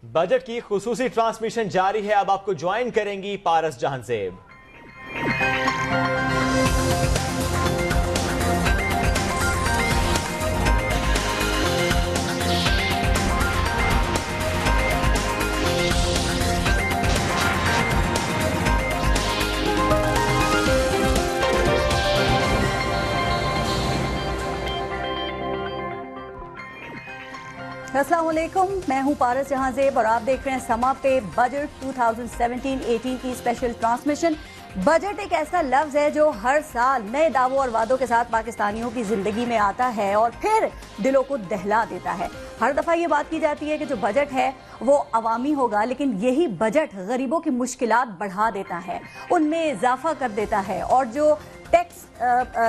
Budget की खुसूसी transmission जारी है। अब आपको ज्वाइन करेंगी पारस जहांजेब। अस्सलाम वालेकुम, मैं हूं पारस जहांजेब और आप देख रहे हैं समा पे बजट 2017-18 की स्पेशल ट्रांसमिशन। बजट एक ऐसा लफ्ज है जो हर साल नए दावों और वादों के साथ पाकिस्तानियों की जिंदगी में आता है और फिर दिलों को दहला देता है। हर दफा ये बात की जाती है कि जो बजट है वो अवामी होगा, लेकिन यही बजट गरीबों की मुश्किलात बढ़ा देता है, उनमें इजाफा कर देता है और जो टैक्स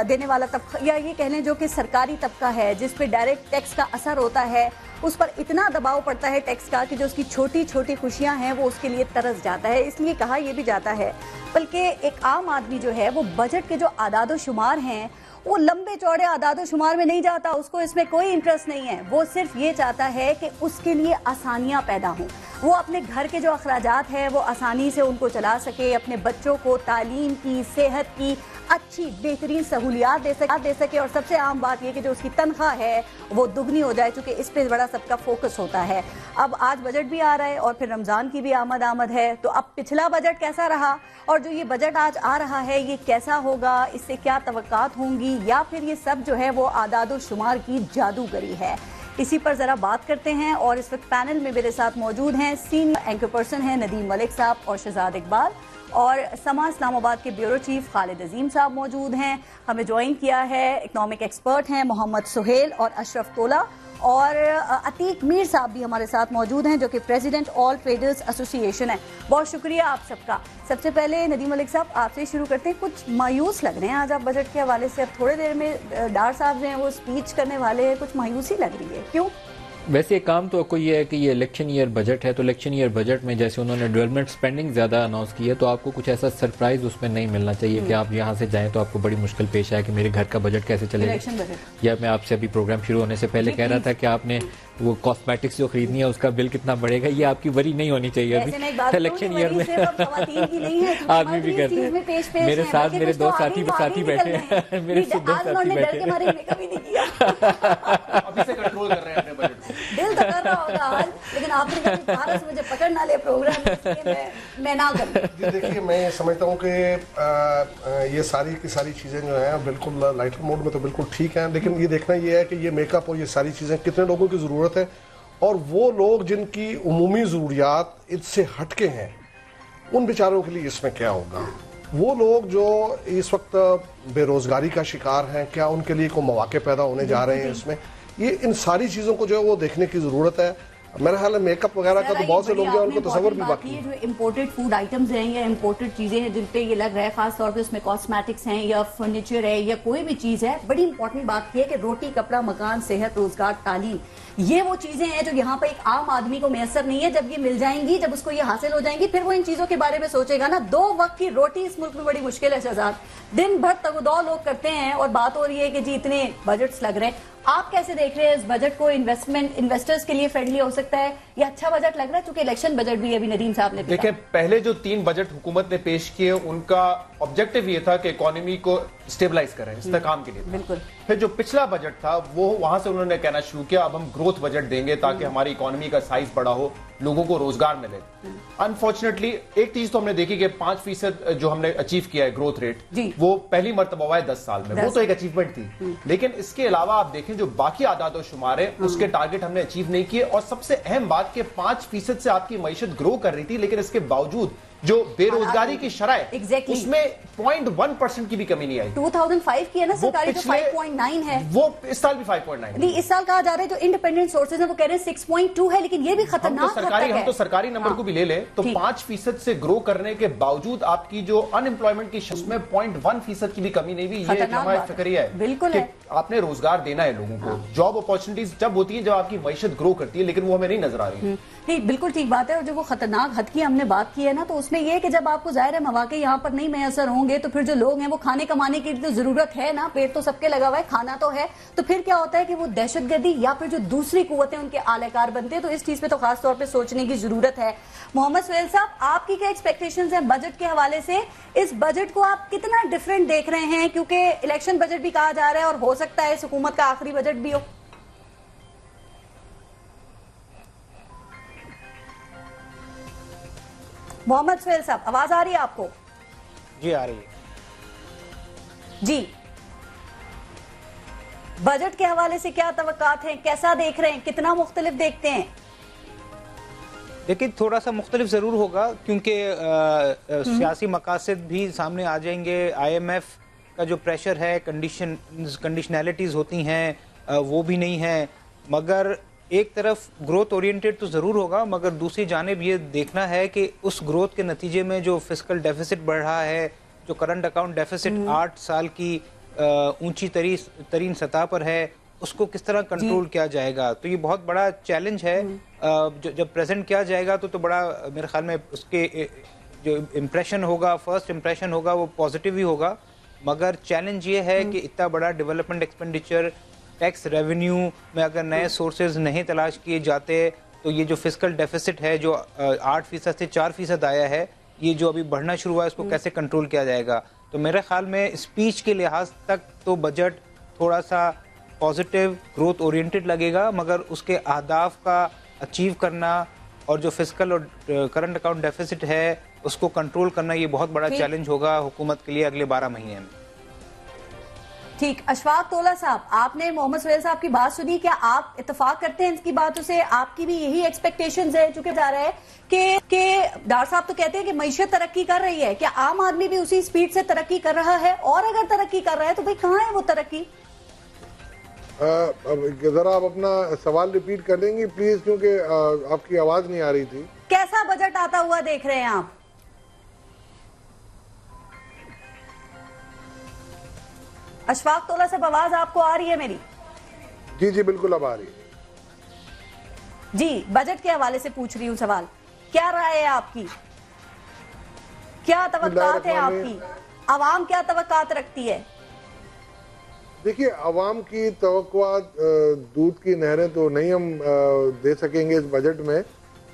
देने वाला तबका या ये कह लें जो कि सरकारी तबका है जिस पे डायरेक्ट टैक्स का असर होता है, उस पर इतना दबाव पड़ता है टैक्स का कि जो उसकी छोटी छोटी खुशियां हैं वो उसके लिए तरस जाता है। इसलिए कहा यह भी जाता है, बल्कि एक आम आदमी जो है वो बजट के जो आदादो शुमार हैं वो लंबे चौड़े आदादो शुमार में नहीं जाता, उसको इसमें कोई इंटरेस्ट नहीं है। वो सिर्फ ये चाहता है कि उसके लिए आसानियां पैदा हों, वो अपने घर के जो अखराजात है वो आसानी से उनको चला सके, अपने बच्चों को तालीम की, सेहत की अच्छी बेहतरीन सहूलियात दे सके और सबसे आम बात यह कि जो उसकी तनख्वाह है वो दुगनी हो जाए, चूंकि इस पे बड़ा सबका फोकस होता है। अब आज बजट भी आ रहा है और फिर रमजान की भी आमद है, तो अब पिछला बजट कैसा रहा और जो ये बजट आज आ रहा है ये कैसा होगा, इससे क्या तवक्कात होंगी, या फिर ये सब जो है वो आदादो शुमार की जादूगरी है, इसी पर जरा बात करते हैं। और इस वक्त पैनल में मेरे साथ मौजूद हैं सीनियर एंकर पर्सन हैं नदीम मलिक साहब और शहजाद इकबाल, और समा इस्लामाबाद के ब्यूरो चीफ खालिद अजीम साहब मौजूद हैं। हमें ज्वाइन किया है इकनॉमिक एक्सपर्ट हैं मोहम्मद सुहेल और अशरफ तोला, और अतीक मीर साहब भी हमारे साथ मौजूद हैं जो कि प्रेसिडेंट ऑल ट्रेडर्स एसोसिएशन है। बहुत शुक्रिया आप सबका। सबसे पहले नदीम मलिक साहब आपसे शुरू करते हैं। कुछ मायूस लग रहे हैं आज आप बजट के हवाले से। अब थोड़ी देर में डार साहब जो हैं वो स्पीच करने वाले हैं, कुछ मायूसी लग रही है, क्यों? वैसे काम तो कोई है कि ये इलेक्शन ईयर बजट है, तो इलेक्शन ईयर बजट में जैसे उन्होंने डेवलपमेंट स्पेंडिंग ज्यादा अनाउंस की है, तो आपको कुछ ऐसा सरप्राइज उसमें नहीं मिलना चाहिए कि आप यहाँ से जाएं तो आपको बड़ी मुश्किल पेश आए कि मेरे घर का बजट कैसे चलेगा। या मैं आपसे अभी प्रोग्राम शुरू होने से पहले कह रहा था कि आपने वो कॉस्मेटिक्स जो खरीदनी है उसका बिल कितना बढ़ेगा, ये आपकी वरी नहीं होनी चाहिए अभी इलेक्शन ईयर में। आदमी भी कहते हैं, मेरे साथ मेरे दो साथी बैठे हैं, मेरे दो साथी बैठे दिल तो कर रहा होगा आज, लेकिन आपने कभी पारस मुझे पकड़ ना ले प्रोग्राम में मैं ना करूं। देखिए, मैं समझता हूँ कि ये सारी की सारी चीजें जो हैं बिल्कुल लाइटर मोड में तो बिल्कुल ठीक हैं, लेकिन ये देखना ये है कि ये मेकअप और ये सारी चीजें कितने लोगों की जरूरत है, और वो लोग जिनकी उमूमी जरूरियात इससे हटके हैं उन बेचारों के लिए इसमें क्या होगा। वो लोग जो इस वक्त बेरोजगारी का शिकार हैं, क्या उनके लिए कोई मौके पैदा होने जा रहे हैं इसमें, ये इन सारी चीजों को जो है वो देखने की जरूरत है। मेरा ख्याल है मेकअप वगैरह का तो बहुत से लोग हैं उनको तस्वर भी बाकी है। जो इम्पोर्टेड फूड आइटम्स हैं या इम्पोर्टेड चीजें हैं जिन पे ये लग रहा है, खास तौर पे उसमें कॉस्मेटिक्स हैं या फर्नीचर है या कोई भी चीज है, बड़ी इंपॉर्टेंट बात यह है कि रोटी, कपड़ा, मकान, सेहत, रोजगार, तालीम, ये वो चीजें हैं जो यहाँ पर एक आम आदमी को मैसर नहीं है। जब ये मिल जाएंगी, जब उसको ये हासिल हो जाएंगी, फिर वो इन चीजों के बारे में सोचेगा ना। 2 वक्त की रोटी इस मुल्क में बड़ी मुश्किल है शहजाद, दिन भर तगदौ लोग करते हैं और बात हो रही है कि जी इतने बजट्स लग रहे हैं। आप कैसे देख रहे हैं इस बजट को? इन्वेस्टर्स के लिए फ्रेंडली हो सकता है या अच्छा बजट लग रहा है? क्योंकि इलेक्शन बजट भी अभी नदीम साहब ने देखिए, पहले जो 3 बजट हुकूमत ने पेश किए उनका ऑब्जेक्टिव ये था कि इकोनॉमी को स्टेबलाइज करें, इस्तेहकाम के लिए। बिल्कुल। फिर जो पिछला बजट था वो वहां से उन्होंने कहना शुरू किया अब हम ग्रोथ बजट देंगे ताकि हमारी इकोनॉमी का साइज बड़ा हो, लोगों को रोजगार मिले। अनफॉर्चुनेटली एक चीज तो हमने देखी कि 5% जो हमने अचीव किया है ग्रोथ रेट, वो पहली मर्तबा हुआ है 10 साल में, वो तो एक अचीवमेंट थी। लेकिन इसके अलावा आप देखें जो बाकी आदादो शुमार है उसके टारगेट हमने अचीव नहीं किए, और सबसे अहम बात कि 5% से आपकी मईशत ग्रो कर रही थी, लेकिन इसके बावजूद जो बेरोजगारी की शरह उसमें 0.1% की भी कमी नहीं आई। 2005 की है ना सरकारी, तो 5.9 है। वो इस साल भी 5.9 नहीं, इस साल कहा जा रहा है जो इंडिपेंडेंट सोर्सेज है वो कह रहे हैं 6.2 है, लेकिन ये भी खतरनाक है। हम तो सरकारी नंबर को भी ले ले तो 5% से ग्रो करने के बावजूद आपकी जो अनएम्प्लॉयमेंट की उसमें 0.1% की भी कमी नहीं हुई। ये हमारा फिक्रिया है, बिल्कुल है। आपने रोजगार देना है लोगों को, जॉब अपॉर्चुनिटीज जब होती है जब आपकी मईशत ग्रो करती है, लेकिन वो हमें नहीं नजर आ रही। नहीं, बिल्कुल ठीक बात है। और जो वो खतरनाक हद की हमने बात की है ना, तो उसमें यह कि जब आपको जाहिर है मौके यहाँ पर नहीं मैसर होंगे तो फिर जो लोग हैं वो खाने कमाने की तो जरूरत है ना, पेट तो सबके लगा हुआ है, खाना तो है, तो फिर क्या होता है कि वो दहशतगर्दी या फिर जो दूसरी कुव्वतें उनके आलेकार बनते हैं, तो इस चीज पे तो खास तौर पे सोचने की जरूरत है। मोहम्मद सुहेल साहब, आपकी क्या एक्सपेक्टेशंस हैं बजट के हवाले से? इस बजट को आप कितना डिफरेंट देख रहे हैं, क्योंकि इलेक्शन बजट भी कहा जा रहा है और हो सकता है इस हुकूमत का आखिरी बजट भी हो। मोहम्मद सुहेल साहब, आवाज आ रही है आपको? जी आ रही है जी। बजट के हवाले से क्या तवक्कात हैं, कैसा देख रहे हैं, कितना मुख्तलिफ देखते हैं? लेकिन थोड़ा सा मुख्तलिफ ज़रूर होगा, क्योंकि सियासी मकासद भी सामने आ जाएंगे। IMF का जो प्रेशर है, कंडीशनैलिटीज़ होती हैं वो भी नहीं है। मगर एक तरफ ग्रोथ ओरिएंटेड तो ज़रूर होगा, मगर दूसरी जानिब ये देखना है कि उस ग्रोथ के नतीजे में जो फिस्कल डेफिसिट बढ़ रहा है, जो करंट अकाउंट डेफिसिट 8 साल की ऊंची तरीन सतह पर है, उसको किस तरह कंट्रोल किया जाएगा। तो ये बहुत बड़ा चैलेंज है। जब प्रेजेंट किया जाएगा तो बड़ा मेरे ख्याल में उसके जो इम्प्रेशन होगा, फर्स्ट इम्प्रेशन होगा, वो पॉजिटिव ही होगा। मगर चैलेंज ये है कि इतना बड़ा डेवलपमेंट एक्सपेंडिचर, टैक्स रेवेन्यू में अगर नए सोर्सेज नहीं तलाश किए जाते, तो ये जो फिस्कल डेफिसिट है जो 8% से 4% आया है, ये जो अभी बढ़ना शुरू हुआ है, इसको कैसे कंट्रोल किया जाएगा। तो मेरे ख्याल में स्पीच के लिहाज तक तो बजट थोड़ा सा पॉजिटिव ग्रोथ ओरिएंटेड लगेगा, मगर उसके अहदाफ का अचीव करना और जो फिस्कल और करंट अकाउंट डेफिसिट है उसको कंट्रोल करना, ये बहुत बड़ा चैलेंज होगा हुकूमत के लिए अगले 12 महीने में। ठीक, अशफाक तोला साहब, आपने मोहम्मद सुहेल साहब की बात सुनी, क्या आप इत्तेफाक करते हैं इनकी बातों से? आपकी भी यही एक्सपेक्टेशंस है? चूंकि जा रहा है कि डार साहब तो कहते हैं कि मईशत तरक्की कर रही है, क्या आम आदमी भी उसी स्पीड से तरक्की कर रहा है? और अगर तरक्की कर रहा है तो भाई कहाँ है वो तरक्की? जरा आप अपना सवाल रिपीट कर देंगी प्लीज, क्योंकि आपकी आवाज नहीं आ रही थी। कैसा बजट आता हुआ देख रहे हैं आप? अशफाक तोला साहब, आवाज आपको आ रही है मेरी? जी जी बिल्कुल अब आ रही है। जी, बजट के हवाले से पूछ रही हूँ सवाल, क्या राय है आपकी, क्या तवक्कात है आपकी, आवाम क्या तवक्कात रखती है? देखिए, आवाम की तवक्कुआत दूध की नहरें तो नहीं हम दे सकेंगे इस बजट में,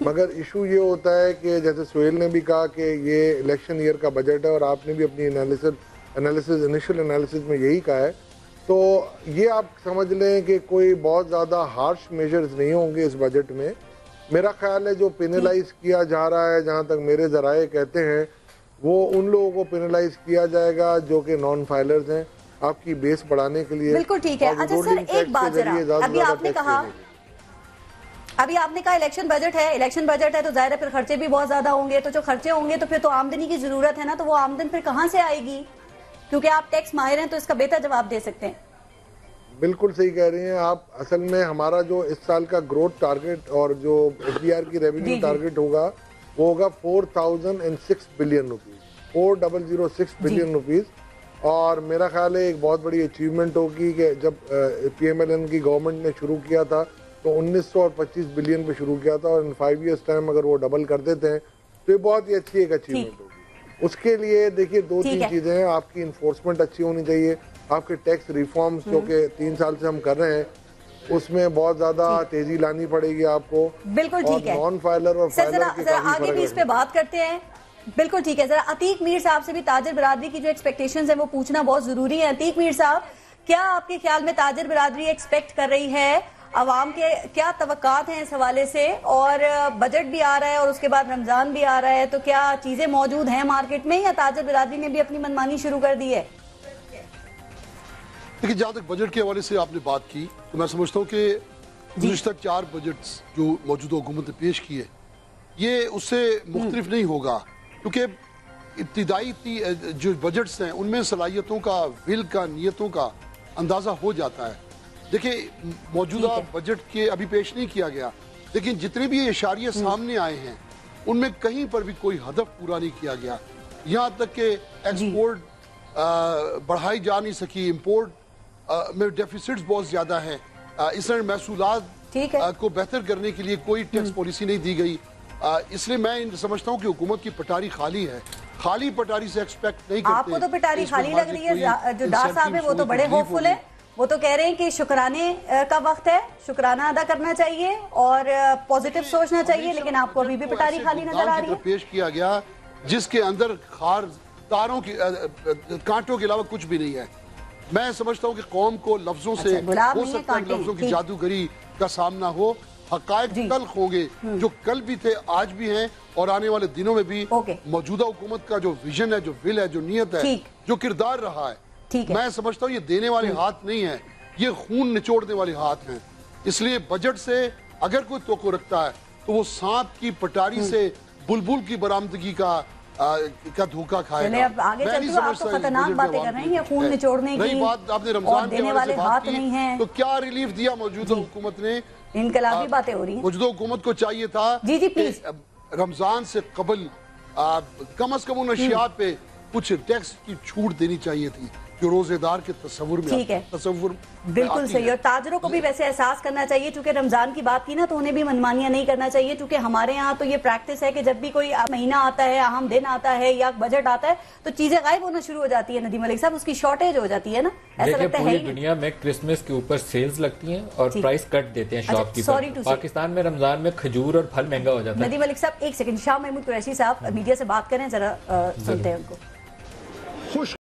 मगर इशू ये होता है कि जैसे सुहेल ने भी कहा कि ये इलेक्शन ईयर का बजट है और आपने भी अपनी इनिशियल एनालिसिस में यही कहा है, तो ये आप समझ लें कि कोई बहुत ज़्यादा हार्श मेजर्स नहीं होंगे इस बजट में। मेरा ख्याल है जो पेनलाइज किया जा रहा है, जहाँ तक मेरे जराए कहते हैं, वो उन लोगों को पेनलाइज किया जाएगा जो कि नॉन फाइलर्स हैं, आपकी बेस बढ़ाने के लिए। बिल्कुल ठीक है। अच्छा सर, एक बात जरा, अभी आपने कहा इलेक्शन बजट है, इलेक्शन बजट है तो जाहिर है फिर खर्चे भी बहुत ज्यादा होंगे, तो जो खर्चे होंगे तो फिर तो आमदनी की जरूरत है ना, तो वो आमदन फिर कहां से आएगी? क्योंकि आप टैक्स माहिर हैं तो इसका बेहतर जवाब दे सकते हैं। बिल्कुल सही कह रही हैं आप। असल में हमारा जो इस साल का ग्रोथ टारगेट और जो एफडीआर की रेवेन्यू टारगेट होगा वो होगा 4006 बिलियन रुपीज, 4006 बिलियन रुपीज। और मेरा ख्याल है एक बहुत बड़ी अचीवमेंट होगी कि जब PMLN की गवर्नमेंट ने शुरू किया था तो 1900 और 25 बिलियन पे शुरू किया था, और इन 5 इयर्स टाइम अगर वो डबल कर देते हैं तो ये बहुत ही अच्छी एक अचीवमेंट होगी। उसके लिए देखिए 2-3 चीजें हैं, आपकी इन्फोर्समेंट अच्छी होनी चाहिए, आपके टैक्स रिफॉर्म्स जो कि 3 साल से हम कर रहे हैं उसमें बहुत ज्यादा तेजी लानी पड़ेगी आपको। बिल्कुल ठीक है। नॉन फाइलर और फाइलर की आगे भी इस पे बात करते हैं। बिल्कुल ठीक है। जरा अतीक मीर साहब से भी ताजिर बिरादरी की जो एक्सपेक्टेशंस है वो पूछना बहुत जरूरी है। अतीक मीर साहब, क्या आपके ख्याल में ताजिर बिरादरी एक्सपेक्ट कर रही है, अवाम के क्या तवक्कात हैं इस हवाले से? और बजट भी आ रहा है और उसके बाद रमजान भी आ रहा है, तो क्या चीजें मौजूद हैं मार्केट में या ताजिर बिरादरी ने भी अपनी मनमानी शुरू कर दी है? देखिए, जहाँ तक बजट के हवाले से आपने बात की तो मैं समझता हूँ कि गुज़िश्ता 4 बजट्स जो मौजूदा हुकूमत ने पेश किए ये उससे मुख्तलिफ नहीं होगा, क्योंकि इब्तिदाई जो बजट्स हैं उनमें सलाहियतों का, विल का, नीयतों का अंदाज़ा हो जाता है। देखिए, मौजूदा बजट के अभी पेश नहीं किया गया, लेकिन जितने भी इशारे सामने आए हैं उनमें कहीं पर भी कोई हदफ पूरा नहीं किया गया। यहाँ तक कि एक्सपोर्ट बढ़ाई जा नहीं सकी, इम्पोर्ट में डेफिसिट्स बहुत ज्यादा हैं, इस तरह महसूलात को बेहतर करने के लिए कोई टैक्स पॉलिसी नहीं दी गई। इसलिए मैं समझता हूँ कि हुकूमत की पटारी खाली है, खाली पटारी से एक्सपेक्ट नहीं करते। आपको तो पटारी खाली लग रही है, जो डार साहब है वो तो बड़े होपफुल है, वो तो कह रहे हैं कि शुक्राने का वक्त है, शुक्राना अदा करना चाहिए और पॉजिटिव सोचना चाहिए, लेकिन आपको अभी भी पटारी खाली नजर आ रही है। पेश किया गया जिसके अंदर खार तारों की कांटों के अलावा कुछ भी नहीं है। मैं समझता हूँ कि कौम को लफ्जों से हो सकता है लफ्जों की जादूगरी का सामना हो। हकायक तल्ख होंगे जो कल भी थे, आज भी हैं और आने वाले दिनों में भी। मौजूदा हुकूमत का जो विजन है, जो विल है, जो नियत है, जो किरदार रहा है, मैं समझता हूँ ये देने वाले हाथ नहीं है, ये खून निचोड़ने वाले हाथ हैं। इसलिए बजट से अगर कोई तोको रखता है तो वो सांप की पटारी से बुलबुल की बरामदगी का धोखा खाएगा। अब आगे चलते आप तो खतरनाक बातें कर रहे हैं, ये खून निचोड़ने की बात आपने रमजान के देने वाले हाथ नहीं है, तो क्या रिलीफ दिया मौजूदा हुकूमत ने? इनकलाबी बातें हो रही हैं। मौजूदा हुकूमत को चाहिए था जी प्लीज रमजान से कबल कम से कम उन अशिया पे कुछ टैक्स की छूट देनी चाहिए थी जो रोजेदार के तस्वुर में ठीक है, तस्वुर बिल्कुल सही। और ताजरों को भी वैसे एहसास करना चाहिए, चूंकि रमजान की बात की ना, तो उन्हें भी मनमानियां नहीं करना चाहिए, क्योंकि हमारे यहाँ तो ये प्रैक्टिस है कि जब भी कोई महीना आता है, अहम दिन आता है या बजट आता है, तो चीजें गायब होना शुरू हो जाती है। नदीम मलिक साहब, उसकी शॉर्टेज हो जाती है ना, ऐसा लगता है। पूरी दुनिया में क्रिसमस के ऊपर सेल्स लगती हैं और प्राइस कट देते हैं शॉपकीपर। पाकिस्तान में रमजान में खजूर और फल महंगा हो जाता है। नदीम मलिक साहब एक सेकंड, शाह महमूद कुरैशी साहब मीडिया से बात करें जरा, सुनते हैं उनको।